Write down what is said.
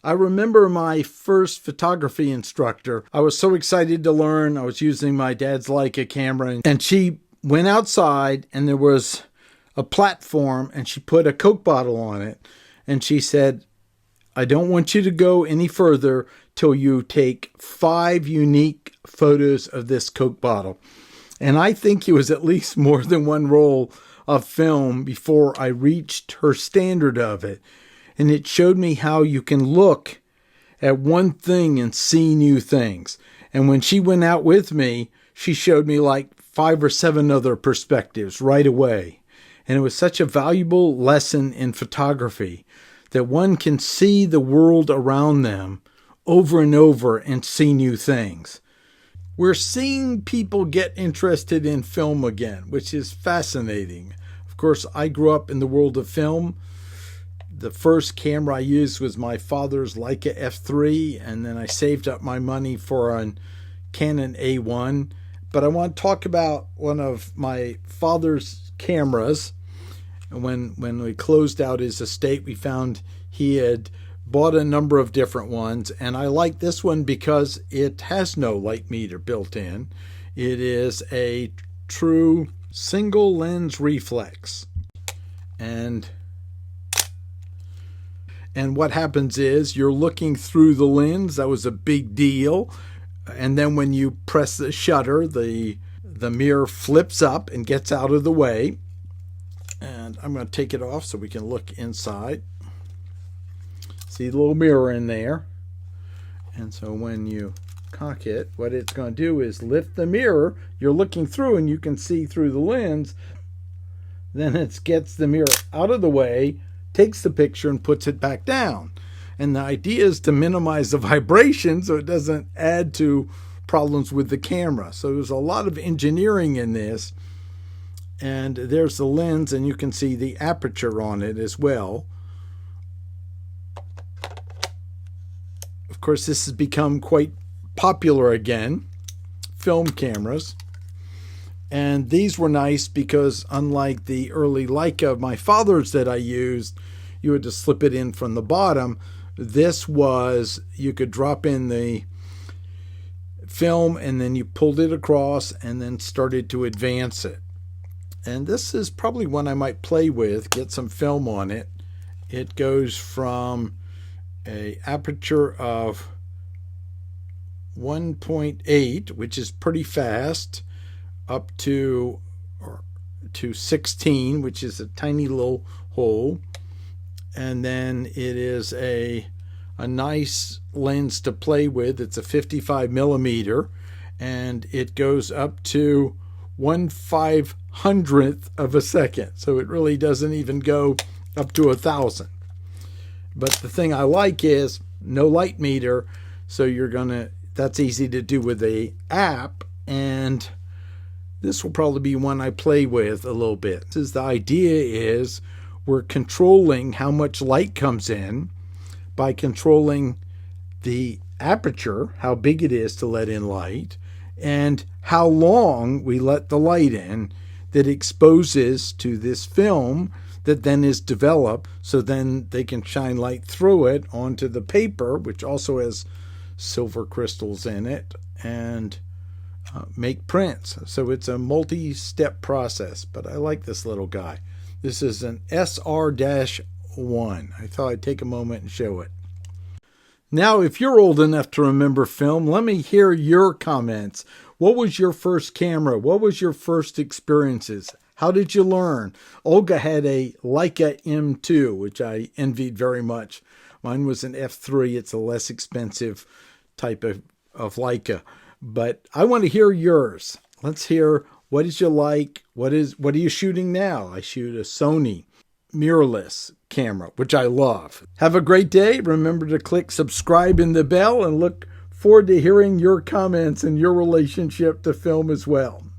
I remember my first photography instructor. I was so excited to learn. I was using my dad's Leica camera, and she went outside and there was a platform and she put a Coke bottle on it. And she said, I don't want you to go any further till you take 5 unique photos of this Coke bottle. And I think it was at least more than one roll of film before I reached her standard of it. And it showed me how you can look at one thing and see new things. And when she went out with me, she showed me like 5 or 7 other perspectives right away. And it was such a valuable lesson in photography that one can see the world around them over and over and see new things. We're seeing people get interested in film again, which is fascinating. Of course, I grew up in the world of film. The first camera I used was my father's Leica F3, and then I saved up my money for a Canon A1. But I want to talk about one of my father's cameras. When we closed out his estate, we found he had bought a number of different ones, and I like this one because it has no light meter built in. It is a true single lens reflex. And what happens is you're looking through the lens. That was a big deal. And then when you press the shutter, the mirror flips up and gets out of the way. And I'm going to take it off so we can look inside. See the little mirror in there. And so when you cock it, what it's going to do is lift the mirror. You're looking through and you can see through the lens. Then it gets the mirror out of the way, takes the picture and puts it back down. And the idea is to minimize the vibration so it doesn't add to problems with the camera. So there's a lot of engineering in this. And there's the lens, and you can see the aperture on it as well. Of course, this has become quite popular again, film cameras. And these were nice because unlike the early Leica of my father's that I used, you had to slip it in from the bottom. This was, you could drop in the film and then you pulled it across and then started to advance it. And this is probably one I might play with, get some film on it. It goes from an aperture of 1.8, which is pretty fast, up to 16, which is a tiny little hole. And then it is a nice lens to play with. It's a 55 millimeter, and it goes up to 1/500th of a second. So it really doesn't even go up to 1,000. But the thing I like is no light meter. So that's easy to do with a app. And this will probably be one I play with a little bit. The idea is we're controlling how much light comes in by controlling the aperture, how big it is to let in light, and how long we let the light in that exposes to this film that then is developed, so then they can shine light through it onto the paper, which also has silver crystals in it, and make prints. So it's a multi-step process, but I like this little guy. This is an SR-1. I thought I'd take a moment and show it. Now, if you're old enough to remember film, let me hear your comments. What was your first camera? What was your first experiences? How did you learn? Olga had a Leica M2, which I envied very much. Mine was an F3. It's a less expensive type of Leica. But I want to hear yours. Let's hear, what did you like? What are you shooting now? I shoot a Sony mirrorless camera, which I love. Have a great day. Remember to click subscribe and the bell, and look forward to hearing your comments and your relationship to film as well.